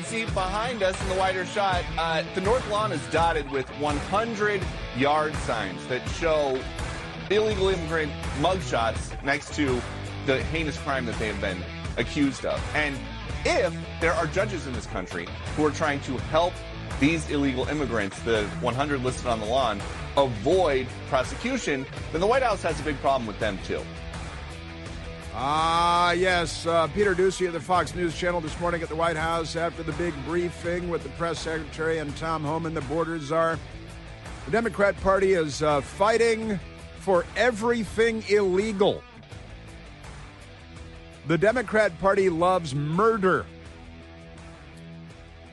can see behind us in the wider shot, the North Lawn is dotted with 100-yard signs that show illegal immigrant mugshots next to the heinous crime that they have been accused of. And if there are judges in this country who are trying to help these illegal immigrants, the 100 listed on the lawn, avoid prosecution, then the White House has a big problem with them, too. Yes. Peter Doocy of the Fox News Channel this morning at the White House after the big briefing with the press secretary and Tom Homan, the border czar. The Democrat Party is fighting for everything illegal. The Democrat Party loves murder.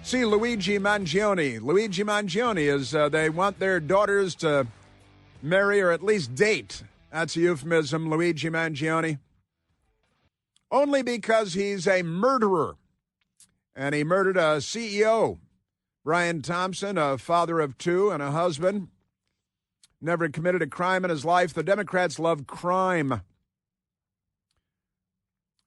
See, Luigi Mangione. Luigi Mangione is, they want their daughters to marry or at least date. That's a euphemism, Luigi Mangione. Only because he's a murderer. And he murdered a CEO, Brian Thompson, a father of two and a husband. Never committed a crime in his life. The Democrats love crime.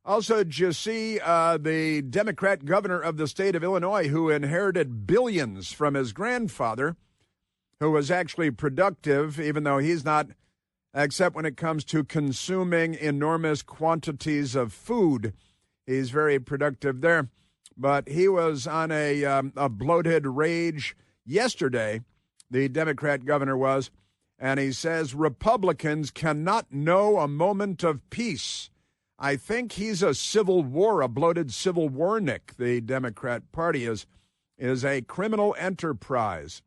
Also, did you see the Democrat governor of the state of Illinois who inherited billions from his grandfather, who was actually productive, even though he's not, except when it comes to consuming enormous quantities of food. He's very productive there. But he was on a bloated rage yesterday, the Democrat governor was, and he says Republicans cannot know a moment of peace. I think he's a civil war, a bloated civil warnik. The Democrat Party is a criminal enterprise.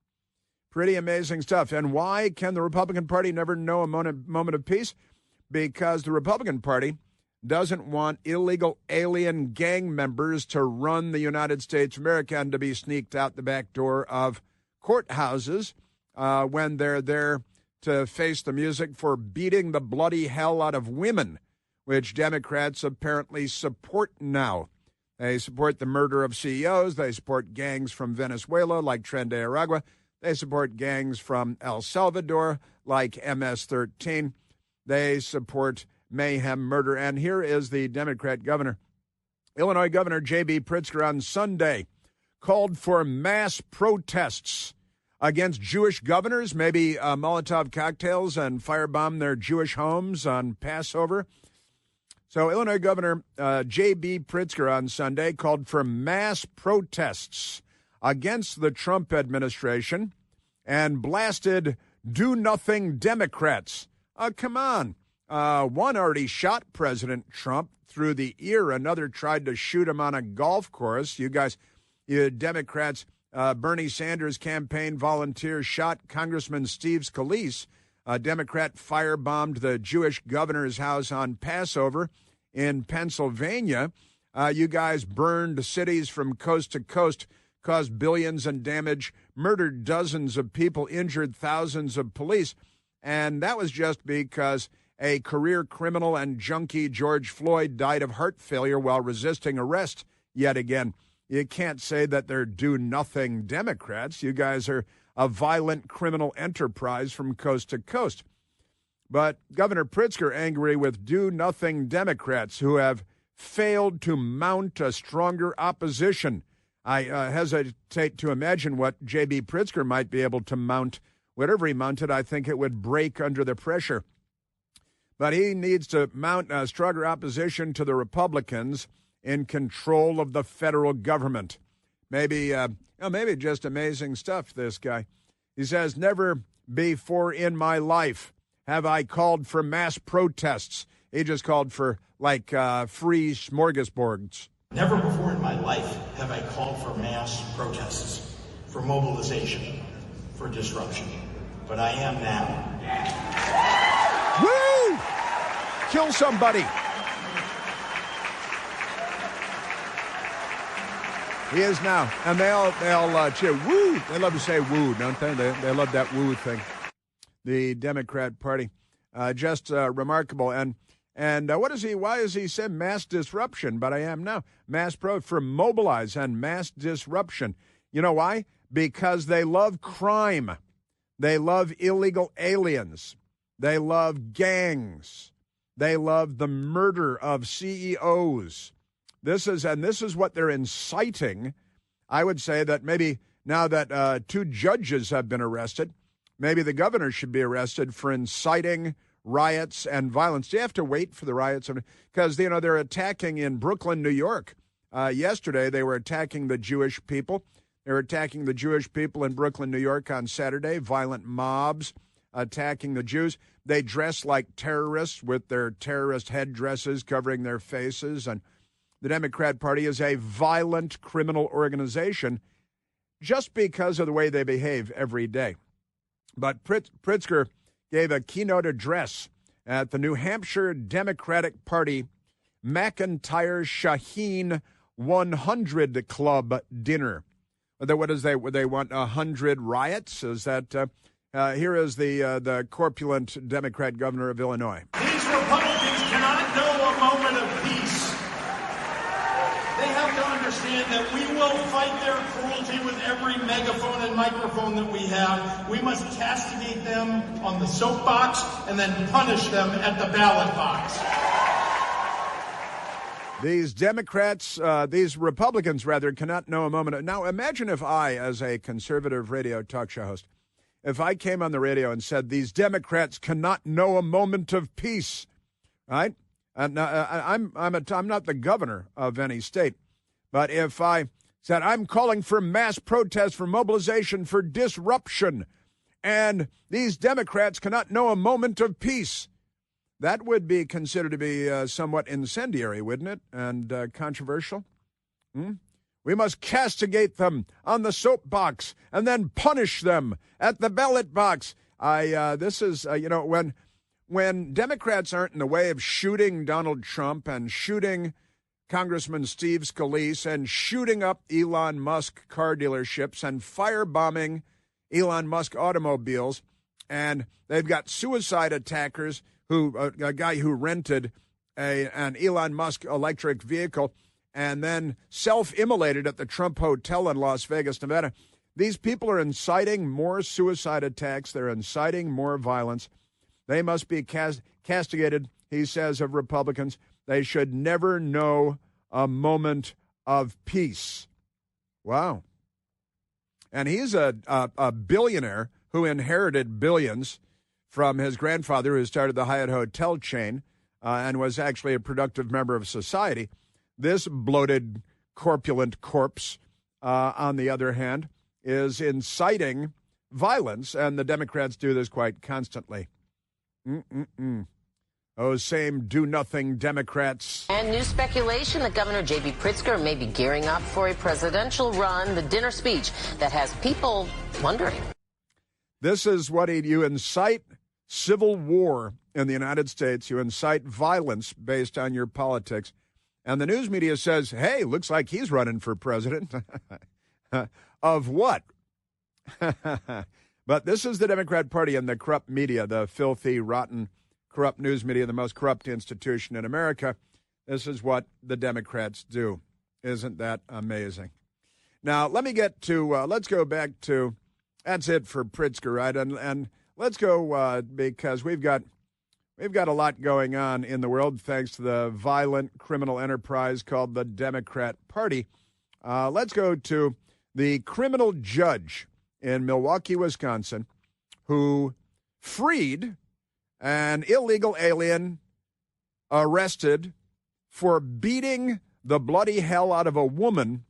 Pretty amazing stuff. And why can the Republican Party never know a moment of peace? Because the Republican Party doesn't want illegal alien gang members to run the United States of America and to be sneaked out the back door of courthouses when they're there to face the music for beating the bloody hell out of women, which Democrats apparently support now. They support the murder of CEOs. They support gangs from Venezuela like Tren de Aragua. They support gangs from El Salvador like MS-13. They support mayhem, murder. And here is the Democrat governor. Illinois Governor J.B. Pritzker on Sunday called for mass protests against Jewish governors, maybe Molotov cocktails and firebomb their Jewish homes on Passover. So Illinois Governor J.B. Pritzker on Sunday called for mass protests against the Trump administration and blasted do-nothing Democrats. Come on. One already shot President Trump through the ear. Another tried to shoot him on a golf course. You Democrats, Bernie Sanders campaign volunteers shot Congressman Steve Scalise. A Democrat firebombed the Jewish governor's house on Passover in Pennsylvania. You guys burned cities from coast to coast, caused billions in damage, murdered dozens of people, injured thousands of police. And that was just because a career criminal and junkie, George Floyd, died of heart failure while resisting arrest yet again. You can't say that they're do-nothing Democrats. You guys are a violent criminal enterprise from coast to coast. But Governor Pritzker angry with do-nothing Democrats who have failed to mount a stronger opposition. I hesitate to imagine what J.B. Pritzker might be able to mount. Whatever he mounted, I think it would break under the pressure. But he needs to mount a stronger opposition to the Republicans in control of the federal government. Maybe just amazing stuff, this guy. He says, never before in my life have I called for mass protests. He just called for, free smorgasbords. Never before in my life have I called for mass protests, for mobilization, for disruption. But I am now. Woo! Kill somebody. He is now. And they all cheer. Woo! They love to say woo, don't they? They love that woo thing. The Democrat Party. Just remarkable. And why does he say mass disruption? But I am now. For mobilize and mass disruption. You know why? Because they love crime. They love illegal aliens. They love gangs. They love the murder of CEOs. This is what they're inciting I would say that maybe now that 2 judges have been arrested, maybe the governor should be arrested for inciting riots and violence. Do you have to wait for the riots? Because, they're attacking in Brooklyn, New York. Yesterday, they were attacking the Jewish people. They were attacking the Jewish people in Brooklyn, New York on Saturday. Violent mobs attacking the Jews. They dress like terrorists with their terrorist headdresses covering their faces. And the Democrat Party is a violent criminal organization just because of the way they behave every day. But Pritzker gave a keynote address at the New Hampshire Democratic Party McIntyre Shaheen 100 Club dinner. What is they want 100 riots? Is that here is the corpulent Democrat governor of Illinois. These Republicans cannot know a moment of peace. They have to understand that we will fight their cruelty with every megaphone and microphone that we have. We must castigate them on the soapbox and then punish them at the ballot box. These Democrats, these Republicans, rather, cannot know a moment. Now, imagine if I, as a conservative radio talk show host, if I came on the radio and said, these Democrats cannot know a moment of peace, right? And I'm not the governor of any state, but if I said, I'm calling for mass protest, for mobilization, for disruption, and these Democrats cannot know a moment of peace, that would be considered to be somewhat incendiary, wouldn't it? And controversial. We must castigate them on the soapbox and then punish them at the ballot box. This is, when Democrats aren't in the way of shooting Donald Trump and shooting Congressman Steve Scalise and shooting up Elon Musk car dealerships and firebombing Elon Musk automobiles, and they've got suicide attackers a guy who rented an Elon Musk electric vehicle and then self-immolated at the Trump Hotel in Las Vegas, Nevada. These people are inciting more suicide attacks. They're inciting more violence. They must be castigated, he says, of Republicans. They should never know a moment of peace. Wow. And he's a billionaire who inherited billions from his grandfather, who started the Hyatt Hotel chain and was actually a productive member of society. This bloated, corpulent corpse, on the other hand, is inciting violence, and the Democrats do this quite constantly. Those same do-nothing Democrats. And new speculation that Governor J.B. Pritzker may be gearing up for a presidential run, the dinner speech that has people wondering. This is what you incite civil war in the United States. You incite violence based on your politics. And the news media says, hey, looks like he's running for president. Of what? But this is the Democrat Party and the corrupt media, the filthy, rotten, corrupt news media, the most corrupt institution in America. This is what the Democrats do. Isn't that amazing? Now, let me get to, let's go back to, that's it for Pritzker, right? And let's go because we've got a lot going on in the world thanks to the violent criminal enterprise called the Democrat Party. Let's go to the criminal judge in Milwaukee, Wisconsin, who freed an illegal alien arrested for beating the bloody hell out of a woman,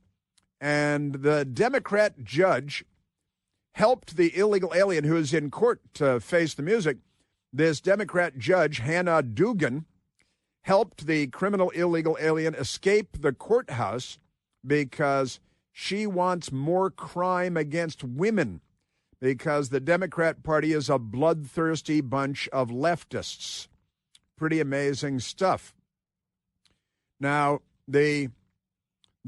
and the Democrat judge helped the illegal alien who is in court to face the music. This Democrat judge, Hannah Dugan, helped the criminal illegal alien escape the courthouse because she wants more crime against women, because the Democrat Party is a bloodthirsty bunch of leftists. Pretty amazing stuff. Now, the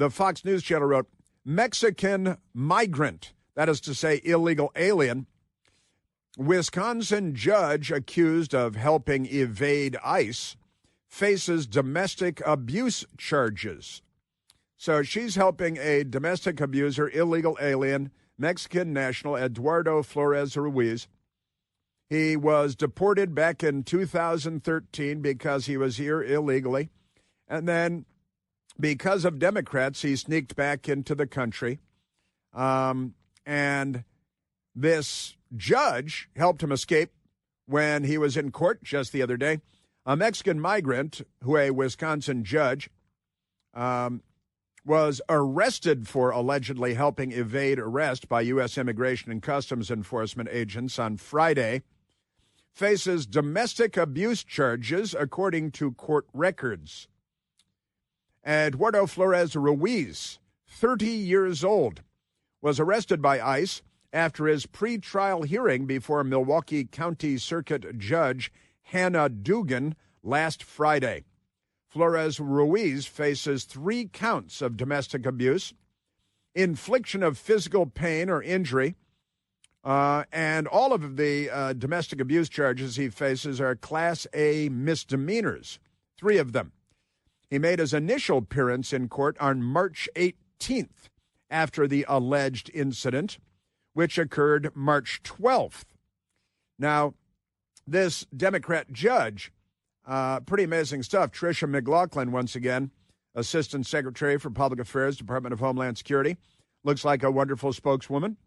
Fox News Channel wrote, Mexican migrant, that is to say illegal alien, Wisconsin judge accused of helping evade ICE faces domestic abuse charges. So she's helping a domestic abuser, illegal alien, Mexican national Eduardo Flores Ruiz. He was deported back in 2013 because he was here illegally. And then because of Democrats, he sneaked back into the country. And this judge helped him escape when he was in court just the other day. A Mexican migrant, who a Wisconsin judge, was arrested for allegedly helping evade arrest by U.S. Immigration and Customs Enforcement agents on Friday, faces domestic abuse charges, according to court records. Eduardo Flores Ruiz, 30 years old, was arrested by ICE after his pretrial hearing before Milwaukee County Circuit Judge Hannah Dugan last Friday. Flores Ruiz faces 3 counts of domestic abuse, infliction of physical pain or injury, and all of the domestic abuse charges he faces are Class A misdemeanors, 3 of them. He made his initial appearance in court on March 18th after the alleged incident, which occurred March 12th. Now, this Democrat judge, pretty amazing stuff. Tricia McLaughlin, once again, Assistant Secretary for Public Affairs, Department of Homeland Security, looks like a wonderful spokeswoman,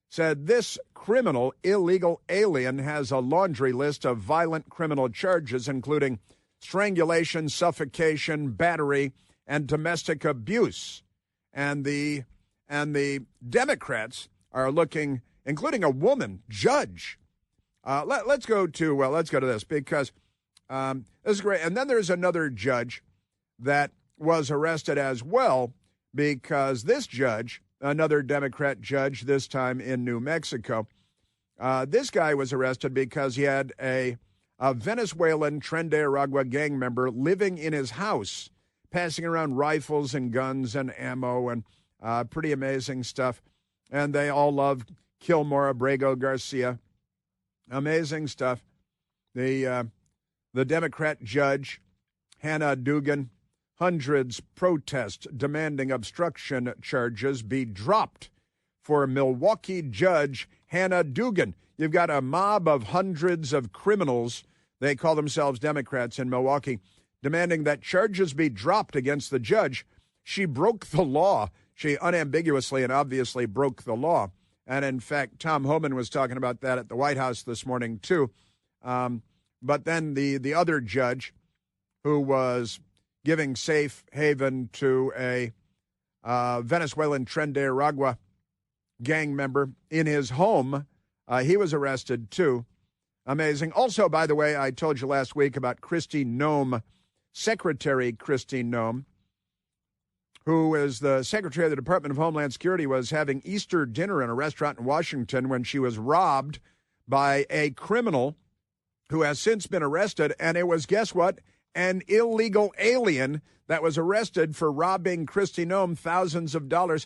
said this criminal illegal alien has a laundry list of violent criminal charges, including strangulation, suffocation, battery, and domestic abuse. And the Democrats are looking, including a woman judge. Let's go to this because this is great. And then there's another judge that was arrested as well because this judge, another Democrat judge, this time in New Mexico, this guy was arrested because he had a Venezuelan Tren de Aragua gang member living in his house, passing around rifles and guns and ammo and pretty amazing stuff. And they all loved Kilmore Abrego Garcia. Amazing stuff. The Democrat judge, Hannah Dugan, hundreds protest demanding obstruction charges be dropped for Milwaukee judge Hannah Dugan. You've got a mob of hundreds of criminals, they call themselves Democrats in Milwaukee, demanding that charges be dropped against the judge. She broke the law. She unambiguously and obviously broke the law. And in fact, Tom Homan was talking about that at the White House this morning, too. But then the other judge who was giving safe haven to a Venezuelan Tren de Aragua gang member in his home, he was arrested, too. Amazing. Also, by the way, I told you last week about Kristi Noem, Secretary Kristi Noem, who is the Secretary of the Department of Homeland Security, was having Easter dinner in a restaurant in Washington when she was robbed by a criminal who has since been arrested. And it was, guess what? An illegal alien that was arrested for robbing Kristi Noem thousands of dollars.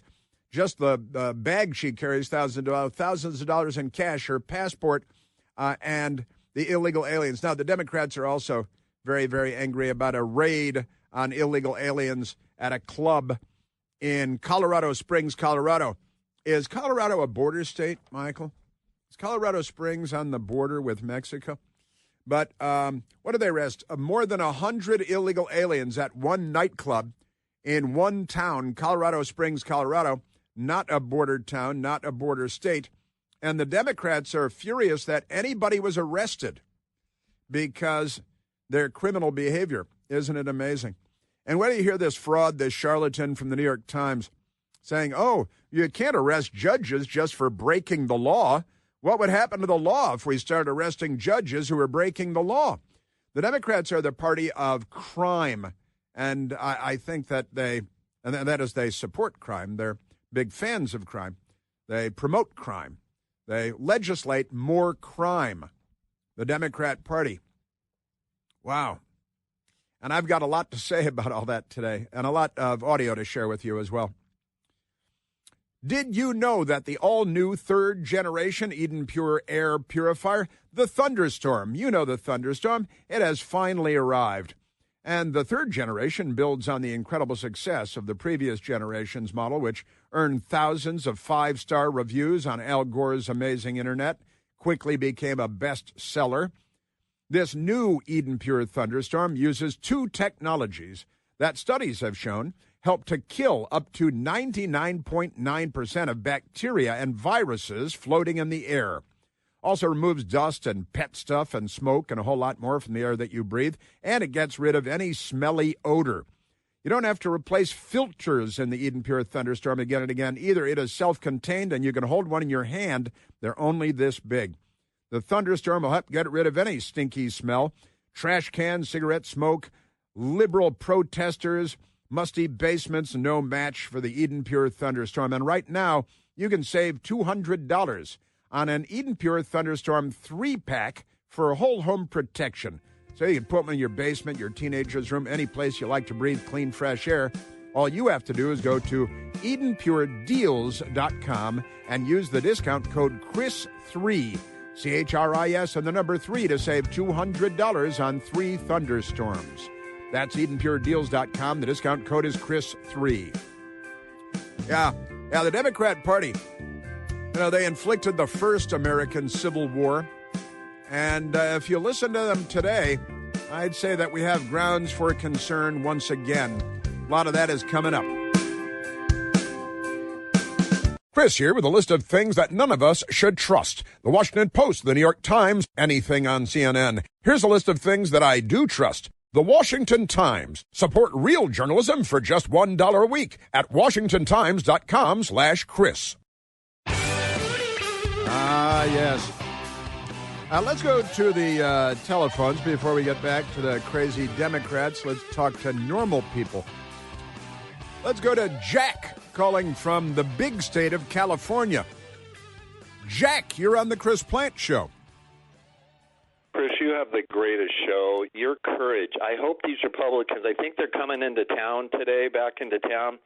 Just the bag she carries, thousands of dollars in cash, her passport, and the illegal aliens. Now, the Democrats are also very, very angry about a raid on illegal aliens at a club in Colorado Springs, Colorado. Is Colorado a border state, Michael? Is Colorado Springs on the border with Mexico? But what did they arrest? More than 100 illegal aliens at one nightclub in one town, Colorado Springs, Colorado. Not a border town, not a border state. And the Democrats are furious that anybody was arrested because their criminal behavior. Isn't it amazing? And when you hear this fraud, this charlatan from the New York Times saying, oh, you can't arrest judges just for breaking the law. What would happen to the law if we start arresting judges who are breaking the law? The Democrats are the party of crime. And I think that they support crime. They're big fans of crime. They promote crime. They legislate more crime. The Democrat Party. Wow. And I've got a lot to say about all that today and a lot of audio to share with you as well. Did you know that the all-new third-generation Eden Pure air purifier, the Thunderstorm, you know the Thunderstorm, it has finally arrived. And the third generation builds on the incredible success of the previous generation's model, which earned thousands of five-star reviews on Al Gore's amazing internet, quickly became a bestseller. This new Eden Pure Thunderstorm uses two technologies that studies have shown help to kill up to 99.9% of bacteria and viruses floating in the air. Also removes dust and pet stuff and smoke and a whole lot more from the air that you breathe, and it gets rid of any smelly odor. You don't have to replace filters in the Eden Pure Thunderstorm again and again either. It is self-contained, and you can hold one in your hand. They're only this big. The Thunderstorm will help get rid of any stinky smell, trash cans, cigarette smoke, liberal protesters, musty basements, no match for the Eden Pure Thunderstorm. And right now, you can save $200 on an Eden Pure Thunderstorm 3-pack for whole home protection. So you can put them in your basement, your teenager's room, any place you like to breathe clean, fresh air. All you have to do is go to EdenPureDeals.com and use the discount code CHRIS3, CHRIS, and the number 3 to save $200 on 3 thunderstorms. That's EdenPureDeals.com. The discount code is CHRIS3. Yeah, the Democrat Party, they inflicted the first American Civil War. And if you listen to them today, I'd say that we have grounds for concern once again. A lot of that is coming up. Chris here with a list of things that none of us should trust. The Washington Post, the New York Times, anything on CNN. Here's a list of things that I do trust. The Washington Times. Support real journalism for just $1 a week at WashingtonTimes.com/Chris. Yes. Let's go to the telephones before we get back to the crazy Democrats. Let's talk to normal people. Let's go to Jack, calling from the big state of California. Jack, you're on the Chris Plante Show. Chris, you have the greatest show. Your courage. I hope these Republicans, I think they're coming into town today, back into town.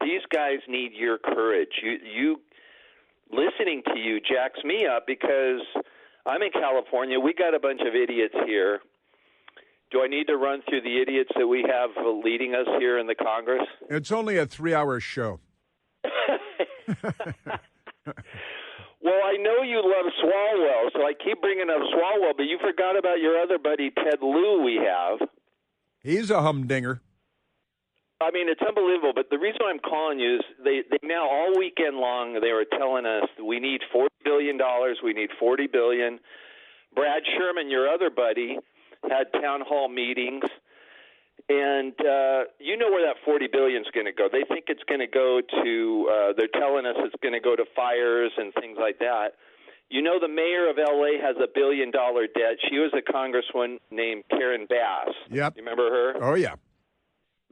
These guys need your courage. You listening to you jacks me up because I'm in California. We got a bunch of idiots here. Do I need to run through the idiots that we have leading us here in the Congress? It's only a 3-hour show. Well, I know you love Swalwell, so I keep bringing up Swalwell, but you forgot about your other buddy, Ted Lieu, we have. He's a humdinger. I mean, it's unbelievable, but the reason I'm calling you is they now all weekend long they were telling us we need $40 billion, we need $40 billion. Brad Sherman, your other buddy, had town hall meetings, and you know where that $40 billion is going to go. They think it's going to go to, they're telling us it's going to go to fires and things like that. You know the mayor of L.A. has $1 billion debt. She was a congresswoman named Karen Bass. Yep. You remember her? Oh, yeah.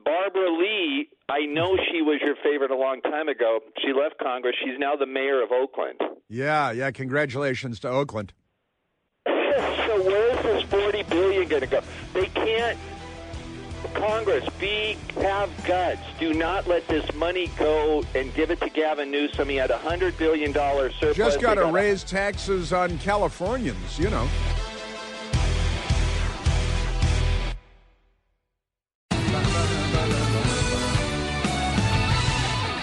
Barbara Lee, I know she was your favorite a long time ago. She left Congress. She's now the mayor of Oakland. Yeah. Congratulations to Oakland. So where is this $40 billion going to go? They can't. Congress, have guts. Do not let this money go and give it to Gavin Newsom. He had $100 billion surplus. Just got to raise taxes on Californians, you know.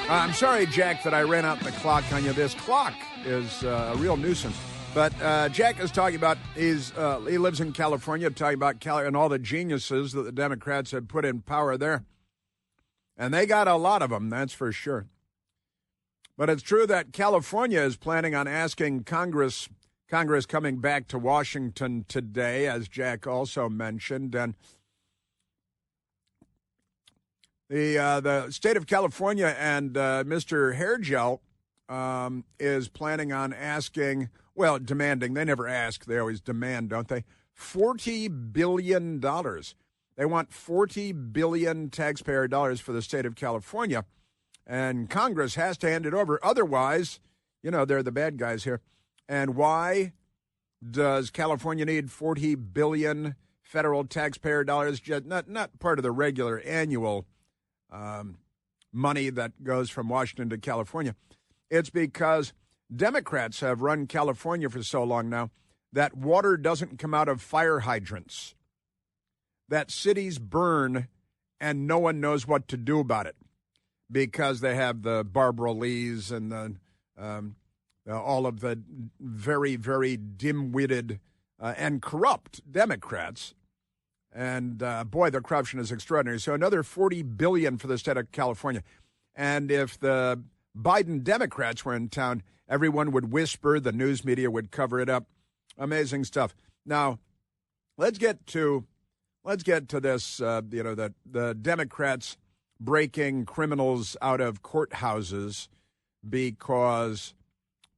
I'm sorry, Jack, that I ran out the clock on you. This clock is a real nuisance. But Jack is talking about, he lives in California, talking about Cali and all the geniuses that the Democrats have put in power there. And they got a lot of them, that's for sure. But it's true that California is planning on asking Congress coming back to Washington today, as Jack also mentioned. And the state of California and Mr. Hairgel is planning on asking, demanding, they never ask, they always demand, don't they? $40 billion. They want $40 billion taxpayer dollars for the state of California, and Congress has to hand it over. Otherwise, they're the bad guys here. And why does California need $40 billion federal taxpayer dollars? Just not part of the regular annual money that goes from Washington to California. It's because Democrats have run California for so long now that water doesn't come out of fire hydrants, that cities burn and no one knows what to do about it because they have the Barbara Lees and all of the very, very dim-witted and corrupt Democrats And boy, the corruption is extraordinary. So another $40 billion for the state of California. And if the Biden Democrats were in town, everyone would whisper, the news media would cover it up. Amazing stuff. Now, let's get to this, the Democrats breaking criminals out of courthouses because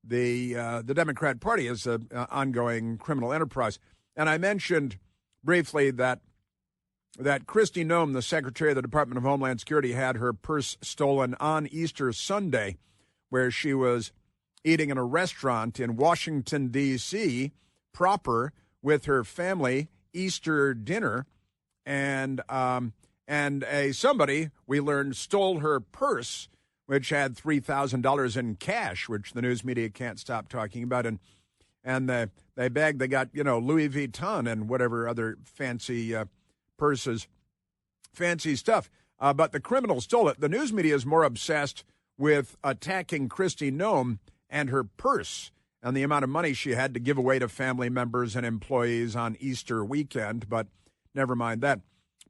the Democrat Party is an ongoing criminal enterprise. And I mentioned briefly that Kristi Noem, the Secretary of the Department of Homeland Security, had her purse stolen on Easter Sunday, where she was eating in a restaurant in Washington, D.C., proper, with her family, Easter dinner, and somebody, we learned, stole her purse, which had $3,000 in cash, which the news media can't stop talking about, and they got Louis Vuitton and whatever other fancy purses, fancy stuff. But the criminal stole it. The news media is more obsessed with attacking Kristi Noem and her purse and the amount of money she had to give away to family members and employees on Easter weekend, but never mind that.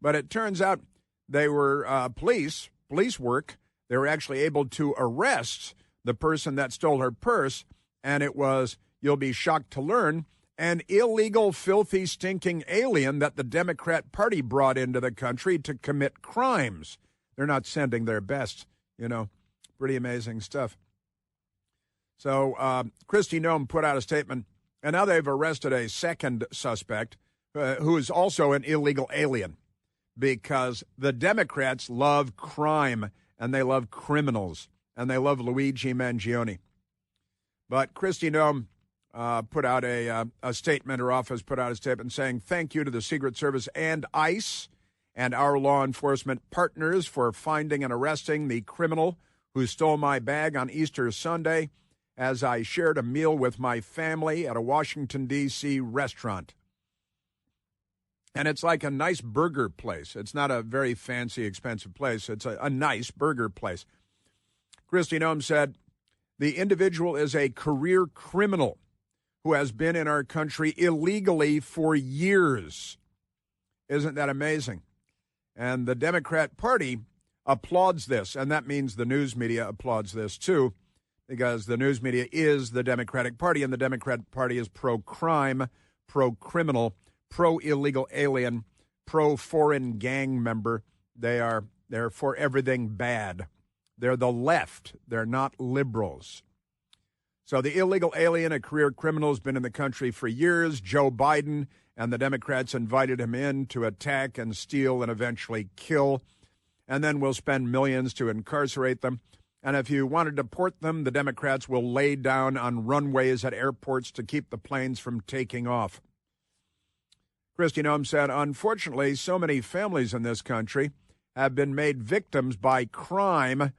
But it turns out they were police work. They were actually able to arrest the person that stole her purse, and it was, you'll be shocked to learn, an illegal, filthy, stinking alien that the Democrat Party brought into the country to commit crimes. They're not sending their best, Pretty amazing stuff. So Kristi Noem put out a statement, and now they've arrested a second suspect who is also an illegal alien, because the Democrats love crime, and they love criminals, and they love Luigi Mangione. But Kristi Noem put out a statement, her office put out a statement saying, thank you to the Secret Service and ICE and our law enforcement partners for finding and arresting the criminal who stole my bag on Easter Sunday as I shared a meal with my family at a Washington, D.C. restaurant. And it's like a nice burger place. It's not a very fancy, expensive place. It's a nice burger place. Kristi Noem said, the individual is a career criminal who has been in our country illegally for years. Isn't that amazing? And the Democrat Party applauds this, and that means the news media applauds this too, because the news media is the Democratic Party, and the Democrat Party is pro-crime, pro-criminal, pro-illegal alien, pro-foreign gang member. They're for everything bad. They're the left. They're not liberals. So the illegal alien, a career criminal, has been in the country for years. Joe Biden and the Democrats invited him in to attack and steal and eventually kill, and then we'll spend millions to incarcerate them. And if you want to deport them, the Democrats will lay down on runways at airports to keep the planes from taking off. Kristi Noem said, unfortunately, so many families in this country have been made victims by crime,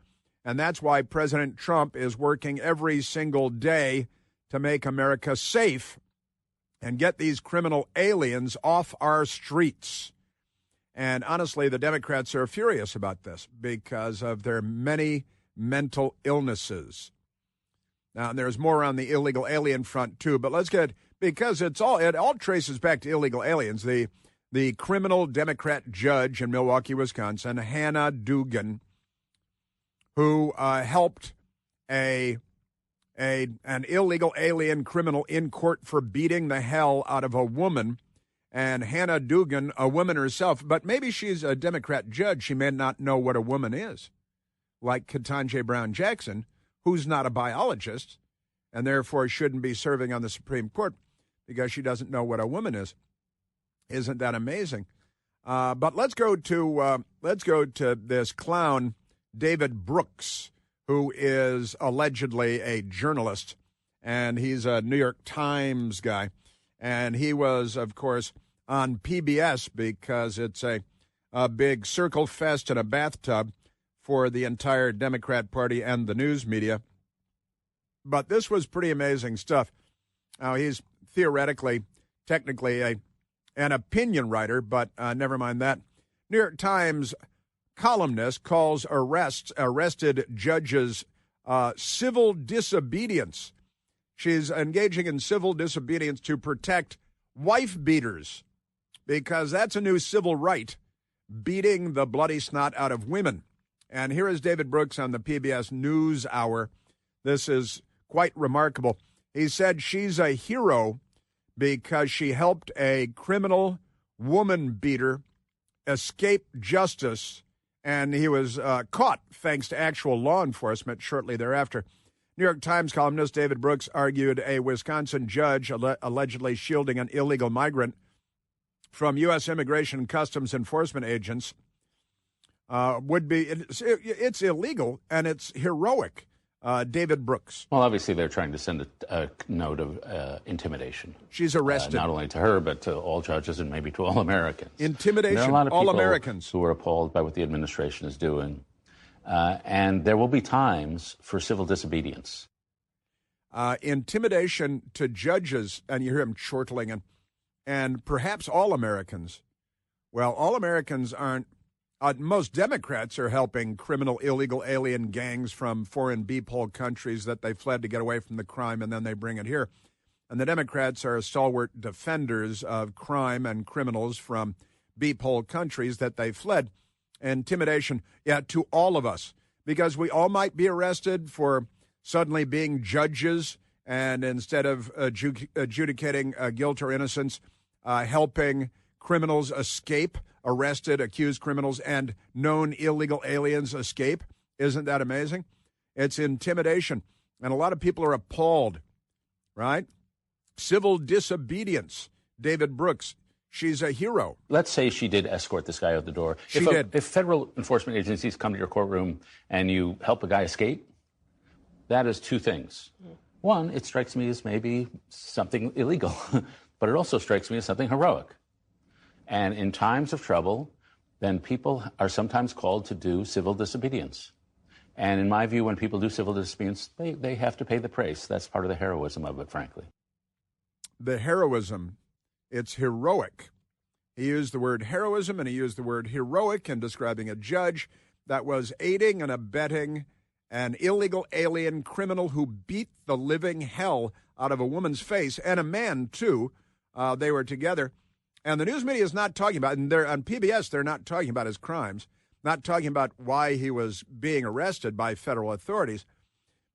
and that's why President Trump is working every single day to make America safe and get these criminal aliens off our streets. And honestly, the Democrats are furious about this because of their many mental illnesses. Now, there's more on the illegal alien front, too, but let's get, because it all traces back to illegal aliens. The criminal Democrat judge in Milwaukee, Wisconsin, Hannah Duggan, who helped an illegal alien criminal in court for beating the hell out of a woman. And Hannah Duggan, a woman herself, but maybe she's a Democrat judge. She may not know what a woman is, like Ketanji Brown Jackson, who's not a biologist and therefore shouldn't be serving on the Supreme Court because she doesn't know what a woman is. Isn't that amazing? But let's go to this clown, David Brooks, who is allegedly a journalist, and he's a New York Times guy. And he was, of course, on PBS because it's a big circle fest in a bathtub for the entire Democrat Party and the news media. But this was pretty amazing stuff. Now, he's technically an opinion writer, but never mind that. New York Times columnist calls arrested judges civil disobedience. She's engaging in civil disobedience to protect wife beaters. because that's a new civil right, beating the bloody snot out of women. And here is David Brooks on the PBS NewsHour. This is quite remarkable. He said she's a hero because she helped a criminal woman beater escape justice, and he was caught thanks to actual law enforcement shortly thereafter. New York Times columnist David Brooks argued a Wisconsin judge allegedly shielding an illegal migrant from U.S. Immigration and Customs Enforcement agents it's illegal and it's heroic. David Brooks. Well, obviously they're trying to send a note of intimidation. She's arrested. Not only to her, but to all judges and maybe to all Americans. Intimidation, there are a lot of all people Americans who are appalled by what the administration is doing. And there will be times for civil disobedience. Intimidation to judges, and you hear him chortling, and perhaps all Americans. Well, all Americans aren't. Most Democrats are helping criminal illegal alien gangs from foreign beephole countries that they fled to get away from the crime, and then they bring it here. And the Democrats are stalwart defenders of crime and criminals from beephole countries that they fled. Intimidation, to all of us, because we all might be arrested for suddenly being judges, and instead of adjudicating guilt or innocence, helping criminals escape, arrested, accused criminals, and known illegal aliens escape. Isn't that amazing? It's intimidation. And a lot of people are appalled, right? Civil disobedience. David Brooks, she's a hero. Let's say she did escort this guy out the door. She did. If federal enforcement agencies come to your courtroom and you help a guy escape, that is two things. One, it strikes me as maybe something illegal, but it also strikes me as something heroic. And in times of trouble, then people are sometimes called to do civil disobedience. And in my view, when people do civil disobedience, they have to pay the price. That's part of the heroism of it, frankly. The heroism, it's heroic. He used the word heroism and he used the word heroic in describing a judge that was aiding and abetting an illegal alien criminal who beat the living hell out of a woman's face, and a man, too. They were together. And the news media is not talking about, and they're on PBS, they're not talking about his crimes, not talking about why he was being arrested by federal authorities,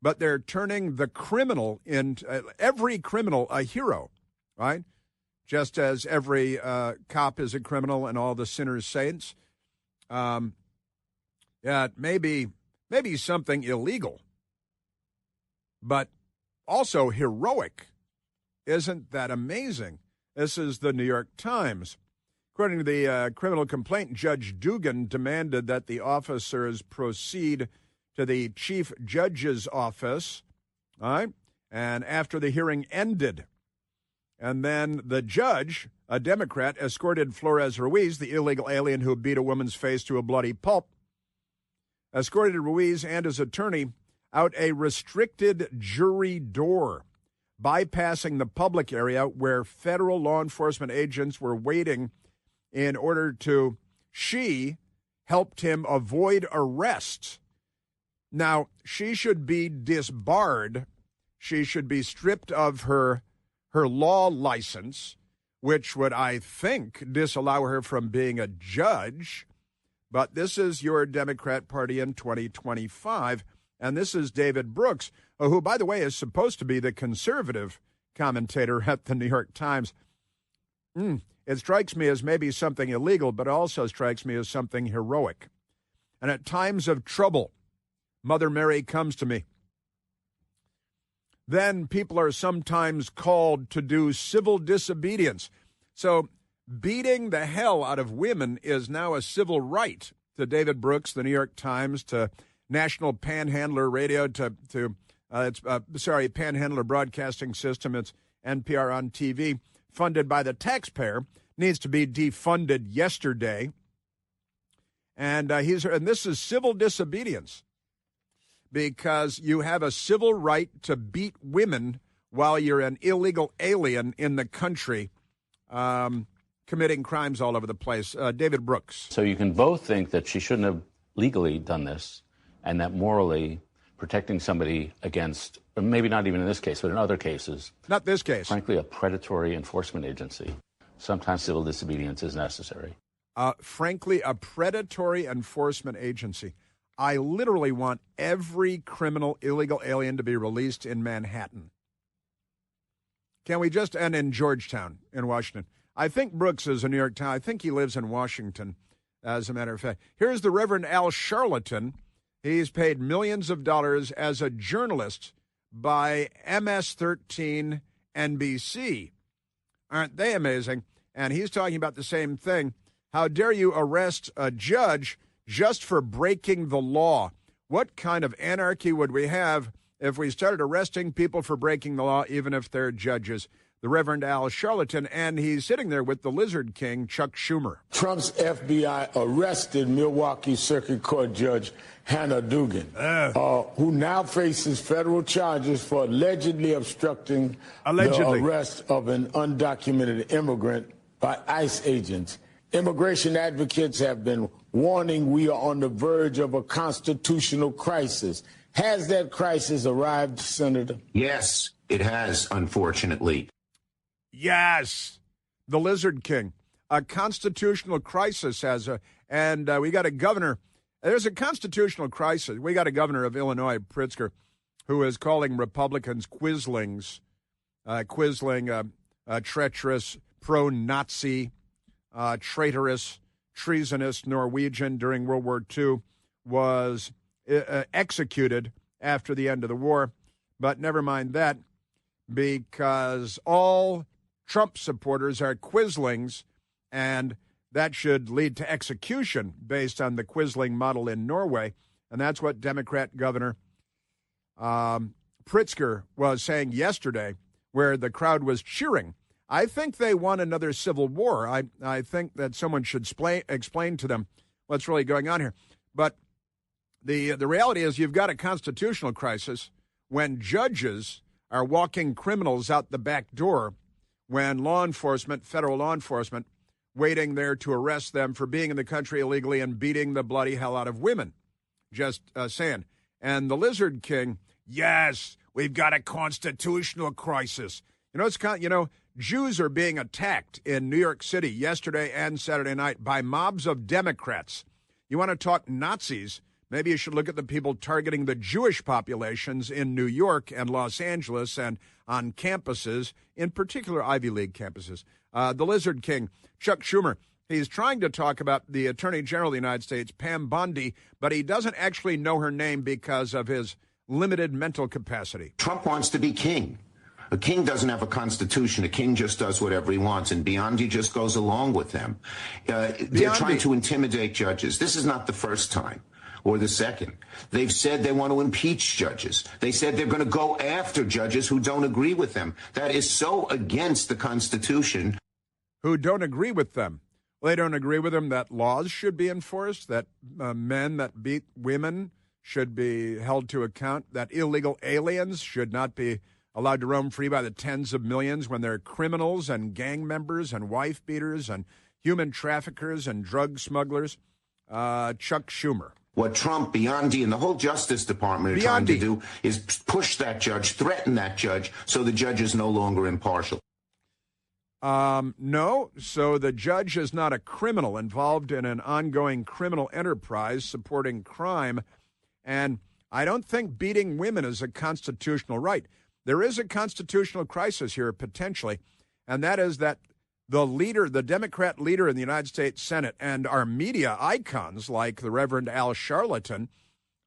but they're turning the criminal into every criminal a hero, right? Just as every cop is a criminal and all the sinners saints. Maybe something illegal, but also heroic. Isn't that amazing? This is the New York Times. According to the criminal complaint, Judge Dugan demanded that the officers proceed to the chief judge's office, all right? And after the hearing ended, and then the judge, a Democrat, escorted Flores Ruiz, the illegal alien who beat a woman's face to a bloody pulp, escorted Ruiz and his attorney out a restricted jury door, bypassing the public area where federal law enforcement agents were waiting in order to, she helped him avoid arrest. Now, she should be disbarred. She should be stripped of her law license, which would, I think, disallow her from being a judge. But this is your Democrat Party in 2025. And this is David Brooks, who, by the way, is supposed to be the conservative commentator at the New York Times. It strikes me as maybe something illegal, but also strikes me as something heroic. And at times of trouble, Mother Mary comes to me. Then people are sometimes called to do civil disobedience. So beating the hell out of women is now a civil right, to David Brooks, the New York Times, to National Panhandler Radio, Panhandler Broadcasting System. It's NPR on TV, funded by the taxpayer, needs to be defunded yesterday. And this is civil disobedience, because you have a civil right to beat women while you're an illegal alien in the country, committing crimes all over the place. David Brooks. So you can both think that she shouldn't have legally done this, and that morally protecting somebody against, maybe not even in this case, but in other cases. Not this case. Frankly, a predatory enforcement agency sometimes civil disobedience is necessary. Frankly, a predatory enforcement agency. I literally want every criminal illegal alien to be released in Manhattan. Can we just end in Georgetown in Washington? I think Brooks is a New York Times. I think he lives in Washington, as a matter of fact. Here's the Reverend Al Sharpton. He's paid millions of dollars as a journalist by MS-13 NBC. Aren't they amazing? And he's talking about the same thing. How dare you arrest a judge just for breaking the law? What kind of anarchy would we have if we started arresting people for breaking the law, even if they're judges? The Reverend Al Sharpton, and he's sitting there with the Lizard King, Chuck Schumer. Trump's FBI arrested Milwaukee Circuit Court Judge Hannah Duggan, who now faces federal charges for allegedly obstructing the arrest of an undocumented immigrant by ICE agents. Immigration advocates have been warning we are on the verge of a constitutional crisis. Has that crisis arrived, Senator? Yes, it has, unfortunately. Yes, the Lizard King. A constitutional crisis and we got a governor. There's a constitutional crisis. We got a governor of Illinois, Pritzker, who is calling Republicans quislings, treacherous, pro-Nazi, traitorous, treasonous Norwegian during World War II, was executed after the end of the war. But never mind that, because all Trump supporters are quislings, and that should lead to execution based on the quisling model in Norway. And that's what Democrat Governor Pritzker was saying yesterday, where the crowd was cheering. I think they want another civil war. I think that someone should explain to them what's really going on here. But the reality is you've got a constitutional crisis when judges are walking criminals out the back door, when law enforcement, federal law enforcement, waiting there to arrest them for being in the country illegally and beating the bloody hell out of women. Just saying. And the Lizard King, yes, we've got a constitutional crisis. Jews are being attacked in New York City yesterday and Saturday night by mobs of Democrats. You want to talk Nazis? Maybe you should look at the people targeting the Jewish populations in New York and Los Angeles and on campuses, in particular Ivy League campuses. The Lizard King, Chuck Schumer, he's trying to talk about the Attorney General of the United States, Pam Bondi, but he doesn't actually know her name because of his limited mental capacity. Trump wants to be king. A king doesn't have a constitution. A king just does whatever he wants, and Biondi just goes along with them. They're trying to intimidate judges. This is not the first time or the second. They've said they want to impeach judges. They said they're going to go after judges who don't agree with them. That is so against the Constitution. Who don't agree with them. Well, they don't agree with them that laws should be enforced, that men that beat women should be held to account, that illegal aliens should not be allowed to roam free by the tens of millions when they're criminals and gang members and wife beaters and human traffickers and drug smugglers. Chuck Schumer. What Trump, Biondi, and the whole Justice Department are trying to do is push that judge, threaten that judge, so the judge is no longer impartial. No, so the judge is not a criminal involved in an ongoing criminal enterprise supporting crime. And I don't think beating women is a constitutional right. There is a constitutional crisis here, potentially, and that is that the Democrat leader in the United States Senate and our media icons like the Reverend Al Sharpton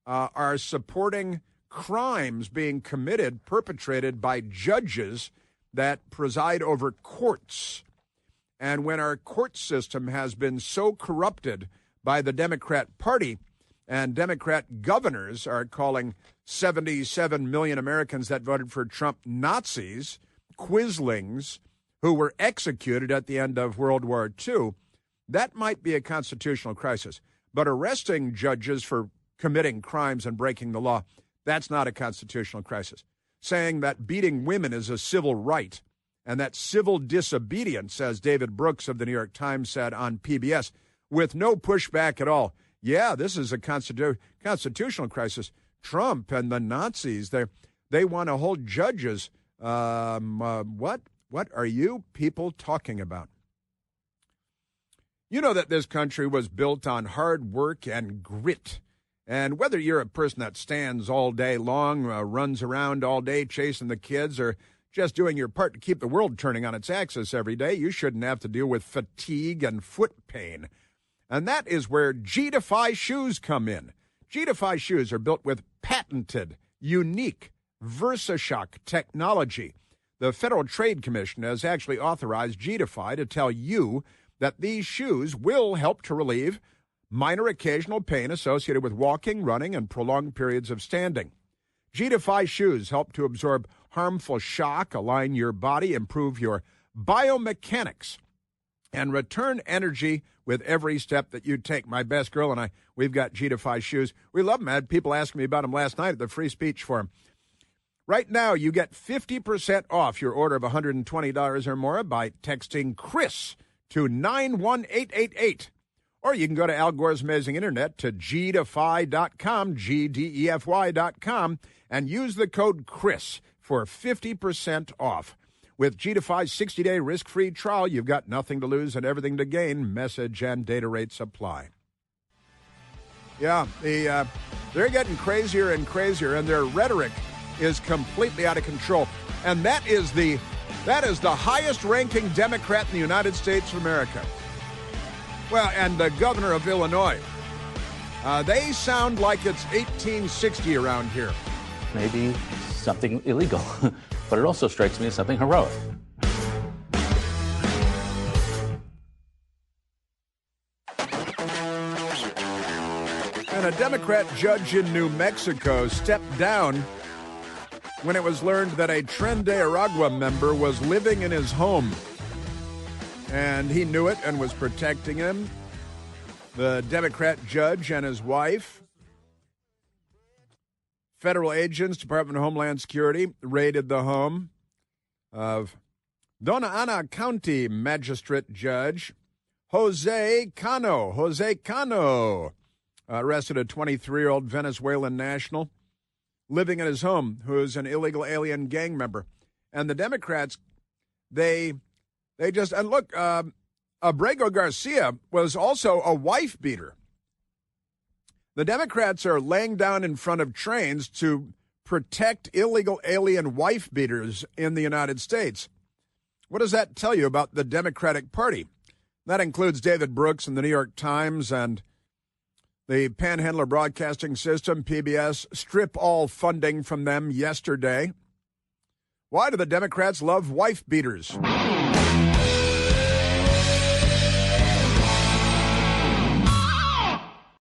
are supporting crimes being perpetrated by judges that preside over courts. And when our court system has been so corrupted by the Democrat Party, and Democrat governors are calling 77 million Americans that voted for Trump Nazis, quislings, who were executed at the end of World War II, that might be a constitutional crisis. But arresting judges for committing crimes and breaking the law, that's not a constitutional crisis. Saying that beating women is a civil right and that civil disobedience, as David Brooks of the New York Times said on PBS, with no pushback at all. Yeah, this is a constitutional crisis. Trump and the Nazis, they want to hold judges. What are you people talking about? You know that this country was built on hard work and grit. And whether you're a person that stands all day long, runs around all day chasing the kids, or just doing your part to keep the world turning on its axis every day, you shouldn't have to deal with fatigue and foot pain. And that is where G-Defy shoes come in. G-Defy shoes are built with patented, unique VersaShock technology. The Federal Trade Commission has actually authorized G-Defy to tell you that these shoes will help to relieve minor occasional pain associated with walking, running, and prolonged periods of standing. G-Defy shoes help to absorb harmful shock, align your body, improve your biomechanics, and return energy with every step that you take. My best girl and I, we've got G-Defy shoes. We love them. I had people asking me about them last night at the free speech forum. Right now, you get 50% off your order of $120 or more by texting Chris to 91888. Or you can go to Al Gore's Amazing Internet to gdefy.com, GDEFY.com, and use the code Chris for 50% off. With G-Defy's 60-day risk-free trial, you've got nothing to lose and everything to gain. Message and data rates apply. Yeah, they're getting crazier and crazier, and their rhetoric is completely out of control. And that is the highest-ranking Democrat in the United States of America. Well, and the governor of Illinois. They sound like it's 1860 around here. Maybe something illegal, but it also strikes me as something heroic. And a Democrat judge in New Mexico stepped down when it was learned that a Tren de Aragua member was living in his home. And he knew it and was protecting him. The Democrat judge and his wife. Federal agents, Department of Homeland Security, raided the home of Dona Ana County Magistrate Judge Jose Cano. Jose Cano arrested a 23-year-old Venezuelan national living in his home who's an illegal alien gang member. And the Democrats, they just, and look, Abrego Garcia was also a wife beater. The Democrats are laying down in front of trains to protect illegal alien wife beaters in the United States. What does that tell you about the Democratic Party? That includes David Brooks and the New York Times and the Panhandler Broadcasting System, PBS, strip all funding from them yesterday. Why do the Democrats love wife beaters?